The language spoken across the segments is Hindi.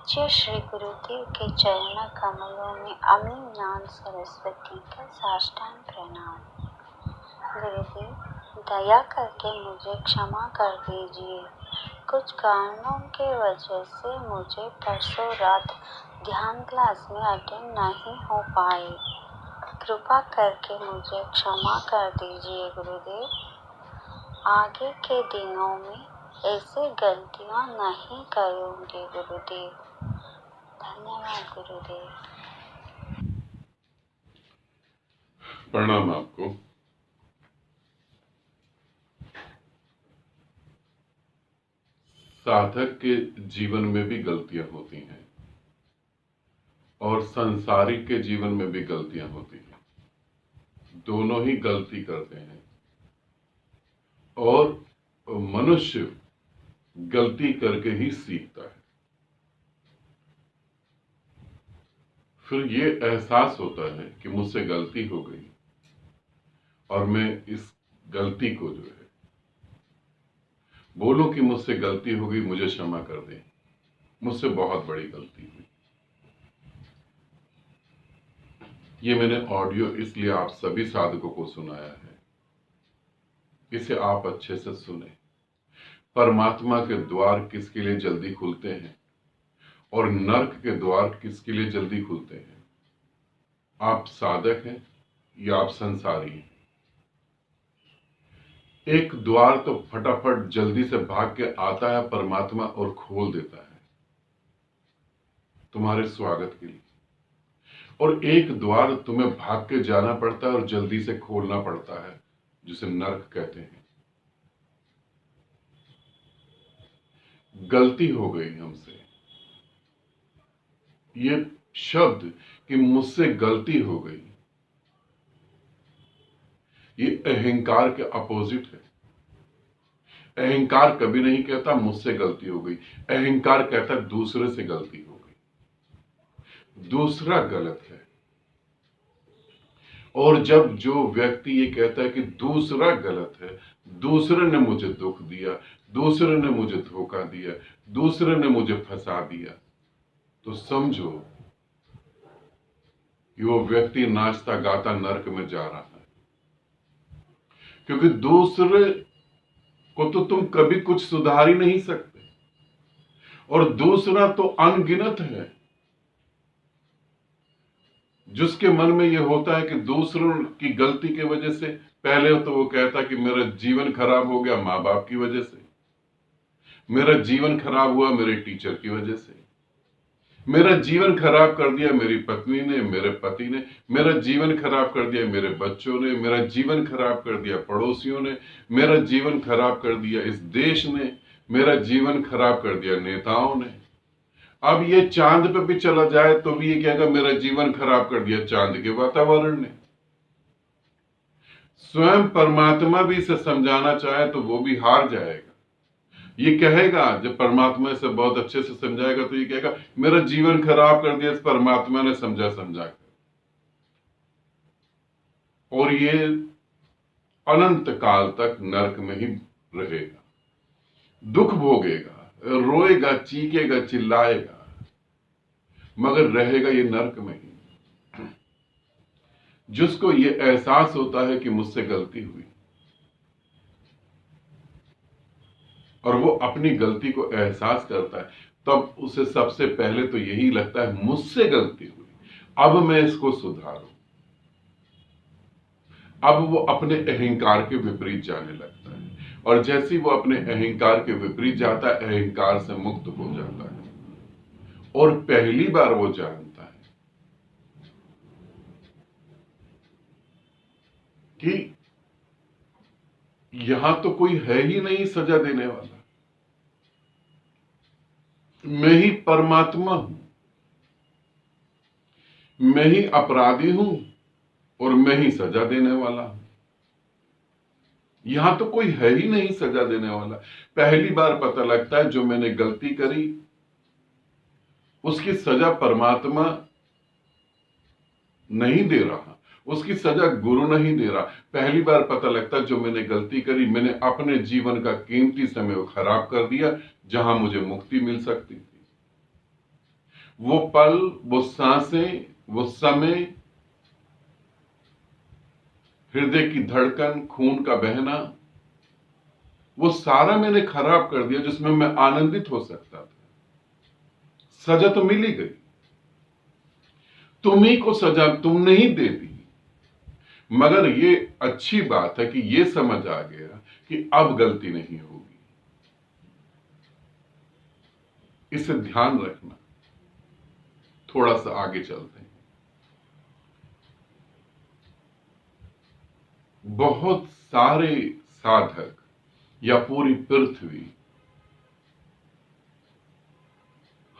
जय श्री गुरुदेव के चरण कमलों में अमी ज्ञान सरस्वती का साष्टांग प्रणाम। गुरुदेव, दया करके मुझे क्षमा कर दीजिए। कुछ कारणों के वजह से मुझे परसों रात ध्यान क्लास में अटेंड नहीं हो पाई। कृपा करके मुझे क्षमा कर दीजिए गुरुदेव। आगे के दिनों में ऐसे गलतियां नहीं करूंगी गुरुदेव। धन्यवाद गुरुदेव। प्रणाम आपको। साधक के जीवन में भी गलतियां होती हैं और संसारिक के जीवन में भी गलतियां होती हैं। दोनों ही गलती करते हैं और मनुष्य गलती करके ही सीखता है। फिर ये एहसास होता है कि मुझसे गलती हो गई और मैं इस गलती को जो है बोलूं कि मुझसे गलती हो गई, मुझे क्षमा कर दें, मुझसे बहुत बड़ी गलती हुई। ये मैंने ऑडियो इसलिए आप सभी साधकों को सुनाया है, इसे आप अच्छे से सुने। परमात्मा के द्वार किसके लिए जल्दी खुलते हैं और नरक के द्वार किसके लिए जल्दी खुलते हैं? आप साधक हैं या आप संसारी हैं? एक द्वार तो फटाफट जल्दी से भाग के आता है परमात्मा और खोल देता है तुम्हारे स्वागत के लिए, और एक द्वार तुम्हें भाग के जाना पड़ता है और जल्दी से खोलना पड़ता है, जिसे नरक कहते हैं। गलती हो गई हमसे, ये शब्द कि मुझसे गलती हो गई, ये अहंकार के अपोजिट है। अहंकार कभी नहीं कहता मुझसे गलती हो गई, अहंकार कहता दूसरे से गलती हो गई, दूसरा गलत है। और जब जो व्यक्ति ये कहता है कि दूसरा गलत है, दूसरे ने मुझे दुख दिया, दूसरे ने मुझे धोखा दिया, दूसरे ने मुझे फंसा दिया, तो समझो कि वो व्यक्ति नाचता गाता नरक में जा रहा है। क्योंकि दूसरे को तो तुम कभी कुछ सुधार ही नहीं सकते, और दूसरा तो अनगिनत है। जिसके मन में यह होता है कि दूसरों की गलती की वजह से, पहले तो वो कहता कि मेरा जीवन खराब हो गया माँ बाप की वजह से, मेरा जीवन खराब हुआ मेरे टीचर की वजह से, मेरा जीवन खराब कर दिया मेरी पत्नी ने, मेरे पति ने, मेरा जीवन खराब कर दिया मेरे बच्चों ने, मेरा जीवन खराब कर दिया पड़ोसियों ने, मेरा जीवन खराब कर दिया इस देश ने, मेरा जीवन खराब कर दिया नेताओं ने। अब ये चांद पे भी चला जाए तो भी ये कहेगा मेरा जीवन खराब कर दिया चांद के वातावरण ने। स्वयं परमात्मा भी इसे समझाना चाहे तो वो भी हार जाएगा। ये कहेगा, जब परमात्मा से बहुत अच्छे से समझाएगा तो ये कहेगा मेरा जीवन खराब कर दिया इस परमात्मा ने समझा कर, और ये अनंत काल तक नरक में ही रहेगा, दुख भोगेगा, रोएगा, चीखेगा, चिल्लाएगा, मगर रहेगा ये नरक में ही। जिसको ये एहसास होता है कि मुझसे गलती हुई और वो अपनी गलती को एहसास करता है, तब उसे सबसे पहले तो यही लगता है मुझसे गलती हुई, अब मैं इसको सुधारूं। अब वो अपने अहंकार के विपरीत जाने लगता है, और जैसे वो अपने अहंकार के विपरीत जाता है, अहंकार से मुक्त हो जाता है, और पहली बार वो जानता है कि यहां तो कोई है ही नहीं सजा देने वाला, मैं ही परमात्मा हूं, मैं ही अपराधी हूं और मैं ही सजा देने वाला हूं। यहां तो कोई है ही नहीं सजा देने वाला। पहली बार पता लगता है जो मैंने गलती करी उसकी सजा परमात्मा नहीं दे रहा, उसकी सजा गुरु नहीं दे रहा। पहली बार पता लगता है जो मैंने गलती करी, मैंने अपने जीवन का कीमती समय खराब कर दिया जहां मुझे मुक्ति मिल सकती थी। वो पल, वो सांसें, वो समय, हृदय की धड़कन, खून का बहना, वो सारा मैंने खराब कर दिया जिसमें मैं आनंदित हो सकता था। सजा तो मिल ही गई, तुम्ही को सजा तुमने ही दे दी। मगर ये अच्छी बात है कि ये समझ आ गया कि अब गलती नहीं होगी। इसे ध्यान रखना। थोड़ा सा आगे चलते हैं। बहुत सारे साधक या पूरी पृथ्वी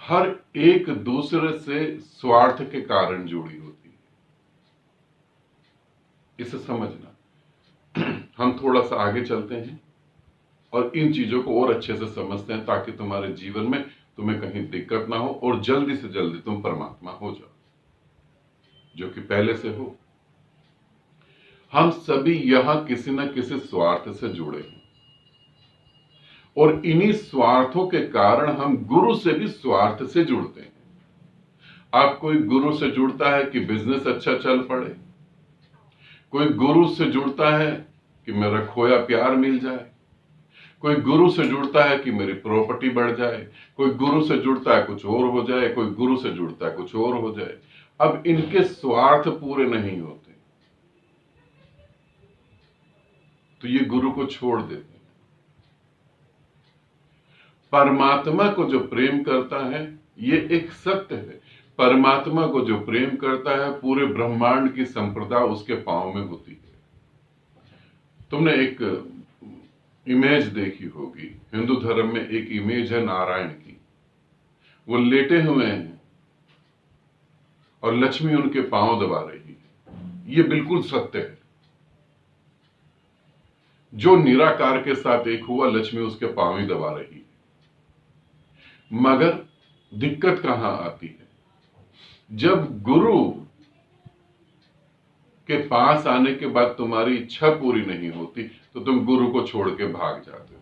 हर एक दूसरे से स्वार्थ के कारण जुड़ी होती है। इसे समझना। हम थोड़ा सा आगे चलते हैं और इन चीजों को और अच्छे से समझते हैं ताकि तुम्हारे जीवन में तुम्हें कहीं दिक्कत ना हो और जल्दी से जल्दी तुम परमात्मा हो जाओ, जो कि पहले से हो। हम सभी यहां किसी न किसी स्वार्थ से जुड़े हैं और इन्हीं स्वार्थों के कारण हम गुरु से भी स्वार्थ से जुड़ते हैं। आप कोई गुरु से जुड़ता है कि बिजनेस अच्छा चल पड़े, कोई गुरु से जुड़ता है कि मेरा खोया प्यार मिल जाए, कोई गुरु से जुड़ता है कि मेरी प्रॉपर्टी बढ़ जाए, कोई गुरु से जुड़ता है कुछ और हो जाए, कोई गुरु से जुड़ता है कुछ और हो जाए। अब इनके स्वार्थ पूरे नहीं होते तो ये गुरु को छोड़ देते हैं। परमात्मा को जो प्रेम करता है, ये एक सत्य है, परमात्मा को जो प्रेम करता है पूरे ब्रह्मांड की संप्रदा उसके पांव में होती है। तुमने एक इमेज देखी होगी, हिंदू धर्म में एक इमेज है नारायण की। वो लेटे हुए हैं और लक्ष्मी उनके पांव दबा रही है। ये बिल्कुल सत्य है। जो निराकार के साथ एक हुआ, लक्ष्मी उसके पांव ही दबा रही है। मगर दिक्कत कहां आती है? जब गुरु के पास आने के बाद तुम्हारी इच्छा पूरी नहीं होती तो तुम गुरु को छोड़ के भाग जाते हो,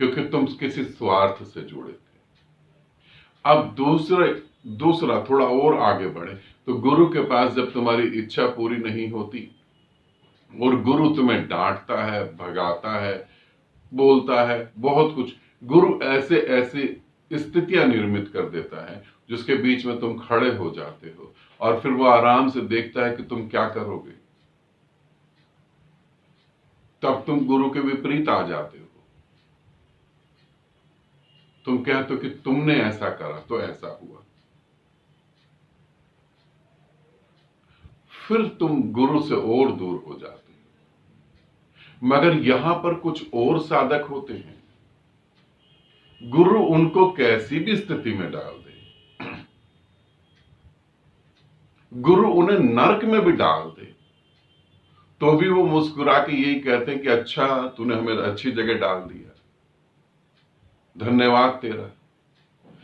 क्योंकि तुम किसी स्वार्थ से जुड़े थे। अब दूसरा थोड़ा और आगे बढ़े तो गुरु के पास जब तुम्हारी इच्छा पूरी नहीं होती और गुरु तुम्हें डांटता है, भगाता है, बोलता है बहुत कुछ, गुरु ऐसे ऐसे स्थितियां निर्मित कर देता है जिसके बीच में तुम खड़े हो जाते हो और फिर वो आराम से देखता है कि तुम क्या करोगे। तब तुम गुरु के विपरीत आ जाते हो। तुम कहते हो कि तुमने ऐसा करा तो ऐसा हुआ। फिर तुम गुरु से और दूर हो जाते हो। मगर यहां पर कुछ और साधक होते हैं, गुरु उनको कैसी भी स्थिति में डाल दे, गुरु उन्हें नरक में भी डाल दे, तो भी वो मुस्कुरा के यही कहते हैं कि अच्छा तूने हमें अच्छी जगह डाल दिया, धन्यवाद तेरा,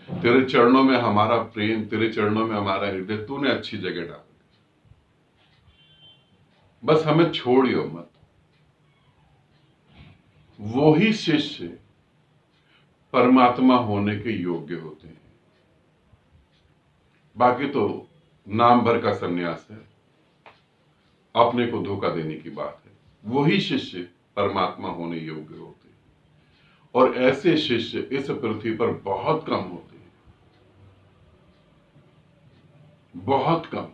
तेरे चरणों में हमारा प्रेम, तेरे चरणों में हमारा हृदय, तूने अच्छी जगह डाल दिया, बस हमें छोड़ियो मत। वो ही शिष्य परमात्मा होने के योग्य होते हैं। बाकी तो नाम भर का सन्यास है, अपने को धोखा देने की बात है। वही शिष्य परमात्मा होने योग्य होते हैं और ऐसे शिष्य इस पृथ्वी पर बहुत कम होते हैं, बहुत कम।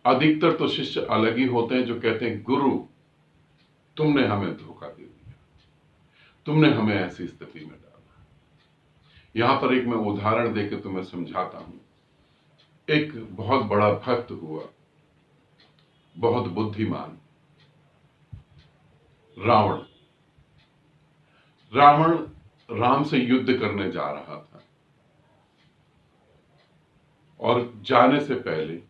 अधिकतर तो शिष्य अलग ही होते हैं जो कहते हैं गुरु तुमने हमें धोखा दे दिया, तुमने हमें ऐसी स्थिति में डाला। यहां पर एक मैं उदाहरण देकर तुम्हें समझाता हूं। एक बहुत बड़ा भक्त हुआ, बहुत बुद्धिमान, रावण। रावण राम से युद्ध करने जा रहा था और जाने से पहले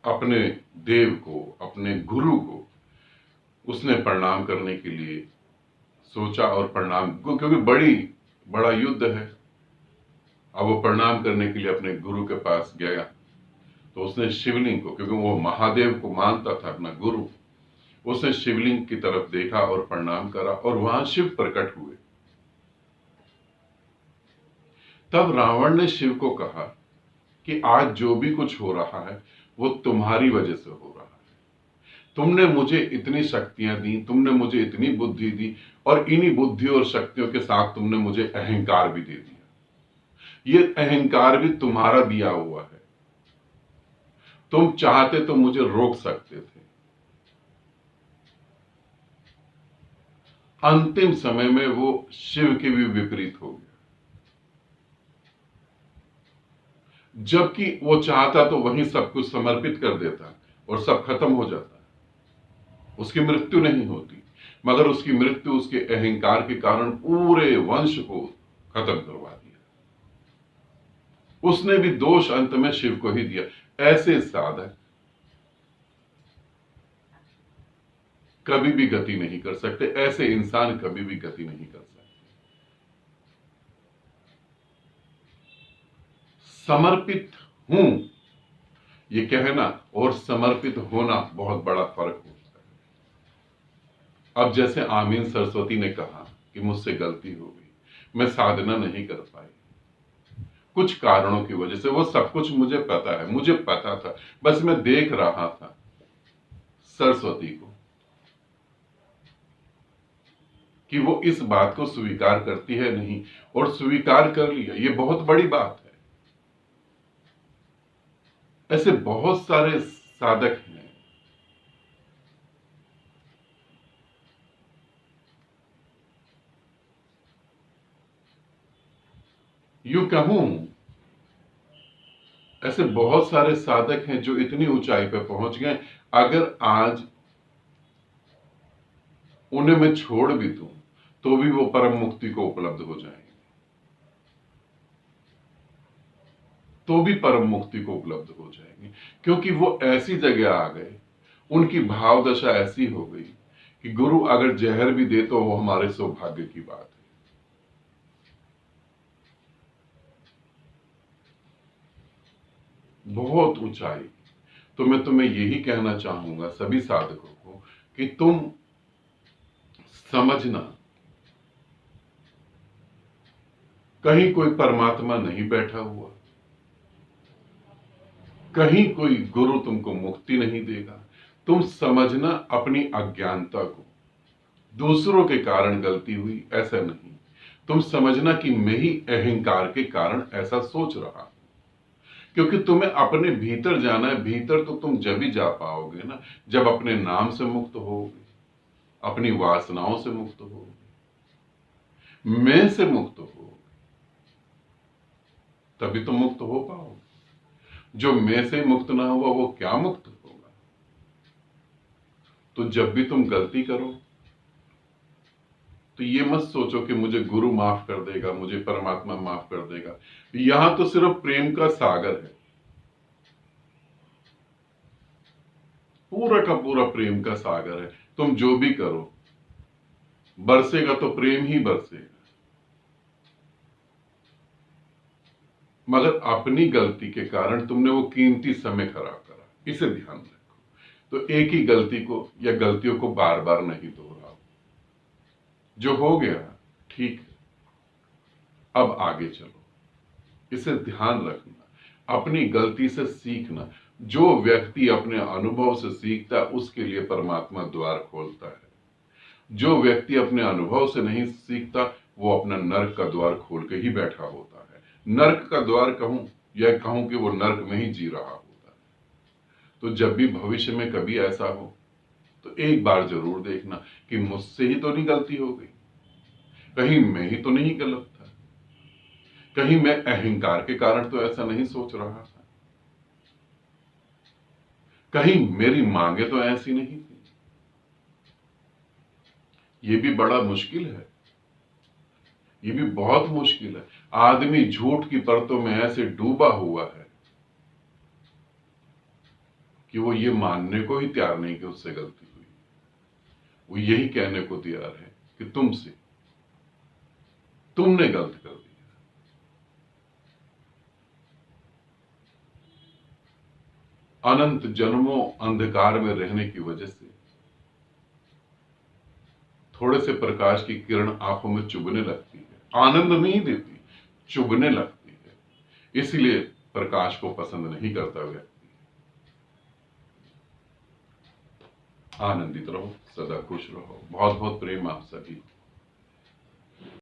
अपने देव को, अपने गुरु को उसने प्रणाम करने के लिए सोचा और प्रणाम, क्योंकि बड़ा युद्ध है। अब वो प्रणाम करने के लिए अपने गुरु के पास गया तो उसने शिवलिंग को, क्योंकि वो महादेव को मानता था अपना गुरु, उसने शिवलिंग की तरफ देखा और प्रणाम करा और वहां शिव प्रकट हुए। तब रावण ने शिव को कहा कि आज जो भी कुछ हो रहा है वो तुम्हारी वजह से हो रहा है। तुमने मुझे इतनी शक्तियां दी, तुमने मुझे इतनी बुद्धि दी, और इन्हीं बुद्धि और शक्तियों के साथ तुमने मुझे अहंकार भी दे दिया। ये अहंकार भी तुम्हारा दिया हुआ है। तुम चाहते तो मुझे रोक सकते थे। अंतिम समय में वो शिव के भी विपरीत हो गया। जबकि वो चाहता तो वहीं सब कुछ समर्पित कर देता और सब खत्म हो जाता, उसकी मृत्यु नहीं होती, मगर उसकी मृत्यु उसके अहंकार के कारण पूरे वंश को खत्म करवा दिया। उसने भी दोष अंत में शिव को ही दिया। ऐसे साधक कभी भी गति नहीं कर सकते, ऐसे इंसान कभी भी गति नहीं कर सकते। समर्पित हूं ये कहना और समर्पित होना बहुत बड़ा फर्क होता है। अब जैसे आमीन सरस्वती ने कहा कि मुझसे गलती हो गई, मैं साधना नहीं कर पाई कुछ कारणों की वजह से। वो सब कुछ मुझे पता है, मुझे पता था, बस मैं देख रहा था सरस्वती को कि वो इस बात को स्वीकार करती है नहीं, और स्वीकार कर लिया, ये बहुत बड़ी बात है। ऐसे बहुत सारे साधक हैं यूं कहूं, ऐसे बहुत सारे साधक हैं जो इतनी ऊंचाई पर पहुंच गए, अगर आज उन्हें मैं छोड़ भी दूं तो भी वो परम मुक्ति को उपलब्ध हो जाएंगे, तो भी परम मुक्ति को उपलब्ध हो जाएंगे, क्योंकि वो ऐसी जगह आ गए, उनकी भाव दशा ऐसी हो गई कि गुरु अगर जहर भी दे तो वो हमारे सौभाग्य की बात है। बहुत ऊंचाई। तो मैं तुम्हें यही कहना चाहूंगा सभी साधकों को कि तुम समझना, कहीं कोई परमात्मा नहीं बैठा हुआ, कहीं कोई गुरु तुमको मुक्ति नहीं देगा। तुम समझना अपनी अज्ञानता को, दूसरों के कारण गलती हुई ऐसा नहीं। तुम समझना कि मैं ही अहंकार के कारण ऐसा सोच रहा हूं, क्योंकि तुम्हें अपने भीतर जाना है। भीतर तो तुम जब ही जा पाओगे ना, जब अपने नाम से मुक्त होगे, अपनी वासनाओं से मुक्त होगे, मैं से मुक्त होगे, तभी तो मुक्त हो पाओगे। जो मैं से मुक्त ना हुआ वो क्या मुक्त होगा। तो जब भी तुम गलती करो तो ये मत सोचो कि मुझे गुरु माफ कर देगा, मुझे परमात्मा माफ कर देगा। यहां तो सिर्फ प्रेम का सागर है, पूरा का पूरा प्रेम का सागर है। तुम जो भी करो, बरसेगा तो प्रेम ही बरसेगा। मगर अपनी गलती के कारण तुमने वो कीमती समय खराब करा, इसे ध्यान रखो। तो एक ही गलती को या गलतियों को बार बार नहीं दोहराओ। जो हो गया ठीक है, अब आगे चलो, इसे ध्यान रखना। अपनी गलती से सीखना। जो व्यक्ति अपने अनुभव से सीखता है उसके लिए परमात्मा द्वार खोलता है। जो व्यक्ति अपने अनुभव से नहीं सीखता वो अपना नर्क का द्वार खोल के ही बैठा होता है। नर्क का द्वार कहूं या कहूं कि वो नर्क में ही जी रहा होता है। तो जब भी भविष्य में कभी ऐसा हो तो एक बार जरूर देखना कि मुझसे ही तो नहीं गलती हो गई, कहीं मैं ही तो नहीं गलत था, कहीं मैं अहंकार के कारण तो ऐसा नहीं सोच रहा था, कहीं मेरी मांगे तो ऐसी नहीं थी। ये भी बड़ा मुश्किल है, ये भी बहुत मुश्किल है। आदमी झूठ की परतों में ऐसे डूबा हुआ है कि वो ये मानने को ही तैयार नहीं कि उससे गलती हुई। वो यही कहने को तैयार है कि तुमने गलत कर दिया। अनंत जन्मों अंधकार में रहने की वजह से थोड़े से प्रकाश की किरण आंखों में चुभने लगती है, आनंद नहीं देती, चुभने लगती। इसलिए प्रकाश को पसंद नहीं करता व्यक्ति। आनंदित रहो, सदा खुश रहो। बहुत बहुत प्रेम आप सभी।